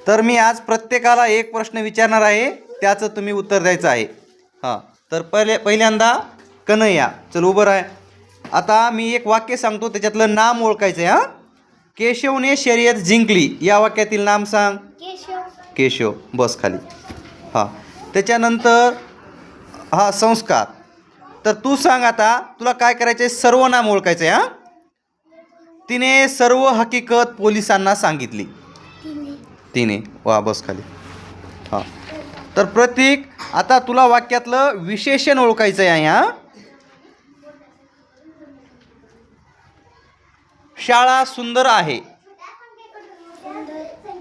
तर मी आज प्रत्येकाला एक प्रश्न विचारणार आहे, त्याचं तुम्ही उत्तर द्यायचं आहे. हां, तर पहिल्यांदा कन्हैया, चल उभं राह. आता मी एक वाक्य सांगतो, त्याच्यातलं नाम ओळखायचं आहे. हां, केशवने शर्यत जिंकली या वाक्यातील नाम सांग. केशव. बस खाली. हां, त्याच्यानंतर हा संस्कार. तर तू सांग, आता तुला काय करायचं आहे, सर्वनाम ओळखायचं आहे. हां, तिने सर्व हकीकत पोलिसांना सांगितली. तिने. वा, बस खाली. हां, तर प्रतीक, आता तुला वाक्यातलं विशेषण ओळखायचं आहे. हां, शाळा सुंदर आहे.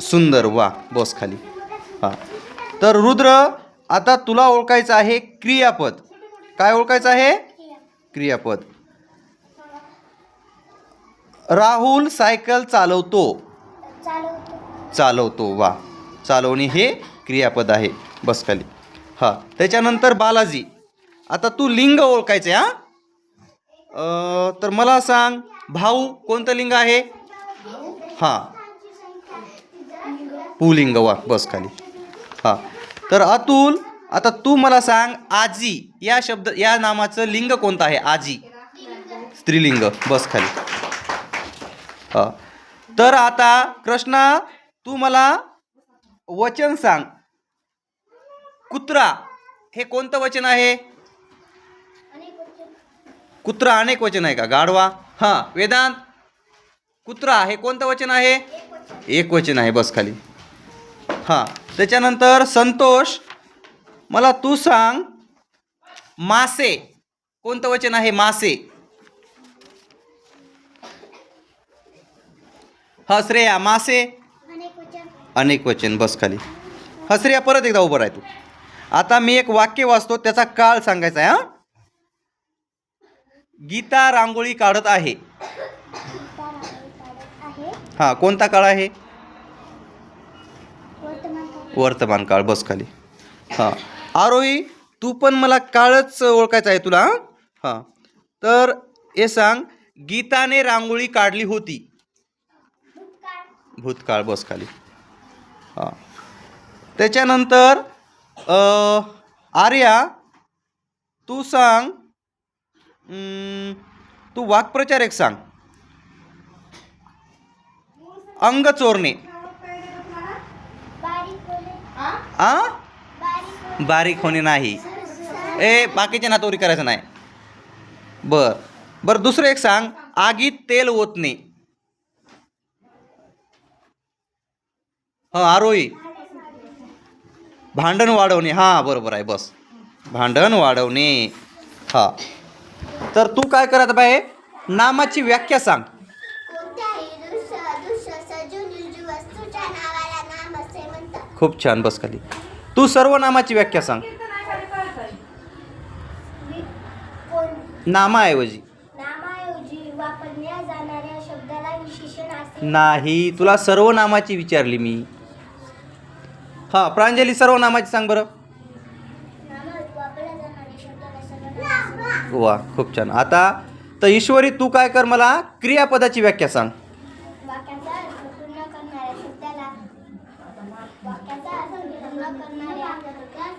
सुंदर. वा, बस खाली. हां, तर रुद्र, आता तुला ओळखायचं आहे क्रियापद. काय ओळखायचं आहे? क्रियापद. राहुल सायकल चालवतो. चालवतो. वा, चालवणे हे क्रियापद आहे. बस खाली. हां, त्याच्यानंतर बालाजी, आता तू लिंग ओळखायचं आहे. हां, तर मला सांग, भाऊ कोणतं लिंग आहे? हां, पुलिंग. वा, बस खाली. हां, तर अतुल, आता तू मला सांग, आजी या नामाचं लिंग कोणतं आहे? आजी स्त्रीलिंग. बस खाली. हां, तर आता कृष्णा, तू मला वचन सांग. कुत्रा हे कोणतं वचन आहे? कुत्रा अनेक वचन आहे का? गाढवा. हां, वेदांत, कुत्रा हे कोणतं वचन आहे? एक वचन आहे. बस खाली. हां, त्याच्यानंतर संतोष, मला तू सांग, मासे कोणतं वचन आहे? मासे. हा, श्रेया, मासे अनेक वचन. बस खाली. हा, श्रेया, परत एकदा उभं राह तू. आता मी एक वाक्य वाचतो, त्याचा काळ सांगायचा आहे. हां, गीता रांगोळी काढत आहे. हां, कोणता काळ आहे? वर्तमान काळ. बस खाली. हां, आरोही, तू पण मला काळच ओळखायचं आहे तुला. हां, तर हे सांग, गीताने रांगोळी काढली होती. भूतकाळ. बस खाली. हां, त्याच्यानंतर आर्या, तू सांग, तू वाक्प्रचार एक सांग. अंग चोरणे. बारीक होणे नाही. बाकीच्या नातोरी करायचं नाही. बर, दुसरं एक सांग, आगीत तेल ओतणे. हां, आरोही, भांडण वाढवणे. हां, बरोबर आहे. बस, भांडण वाढवणे. हां, तर तू काय करत बाय, नामाची व्याख्या सांग. खूप छान. बस खाली. तू सर्वनामाची व्याख्या सांग. नामाऐवजी वापरल्या जाणाऱ्या शब्दाला विशेषण असे नाही, तुला सर्वनामाची विचारली मी. हां, प्रांजली, सर्वनामाची सांग बरं. वा, खूप छान. आता तर ईश्वरी, तू काय कर, मला क्रियापदाची व्याख्या सांग.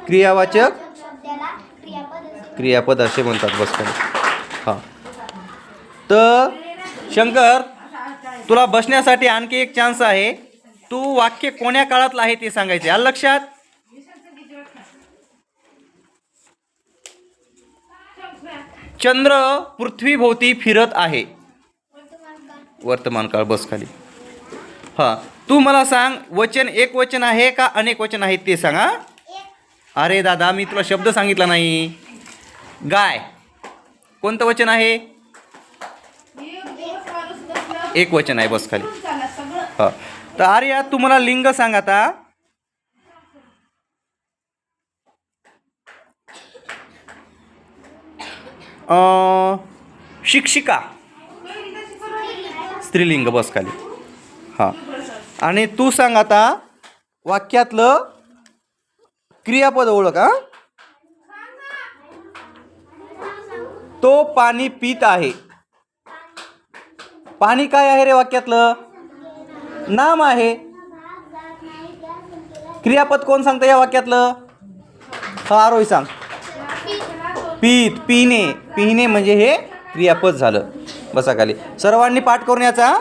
क्रियावाचक क्रियापद असे म्हणतात. बस खाली. हां, तर शंकर, तुला बसण्यासाठी आणखी एक चान्स आहे. तू वाक्य कोण्या काळातलं आहे ते सांगायचे. आलं लक्षात? चंद्र पृथ्वीभोवती फिरत आहे. वर्तमान काळ. बस खाली. हां, तू मला सांग, वचन एक वचन आहे का अनेक वचन आहेत ते सांग. हां, अरे दादा, मी तुला शब्द सांगितला नाही. गाय कोणतं वचन आहे? एक वचन आहे. बस खाली. हां, तर आर्या, तू मला लिंग सांग आता. शिक्षिका स्त्रीलिंग. बस खाली. हां, आणि तू सांग आता वाक्यातलं क्रियापद ओळख. हां, तो पाणी पित आहे. पाणी काय आहे रे वाक्यातलं? नाम आहे. क्रियापद कोण सांगतं या वाक्यातलं? हा आरोही सांग. पीत, पिणे. पिणे म्हणजे हे क्रियापद झालं. बसा खाली. सर्वांनी पाठ करून याचा.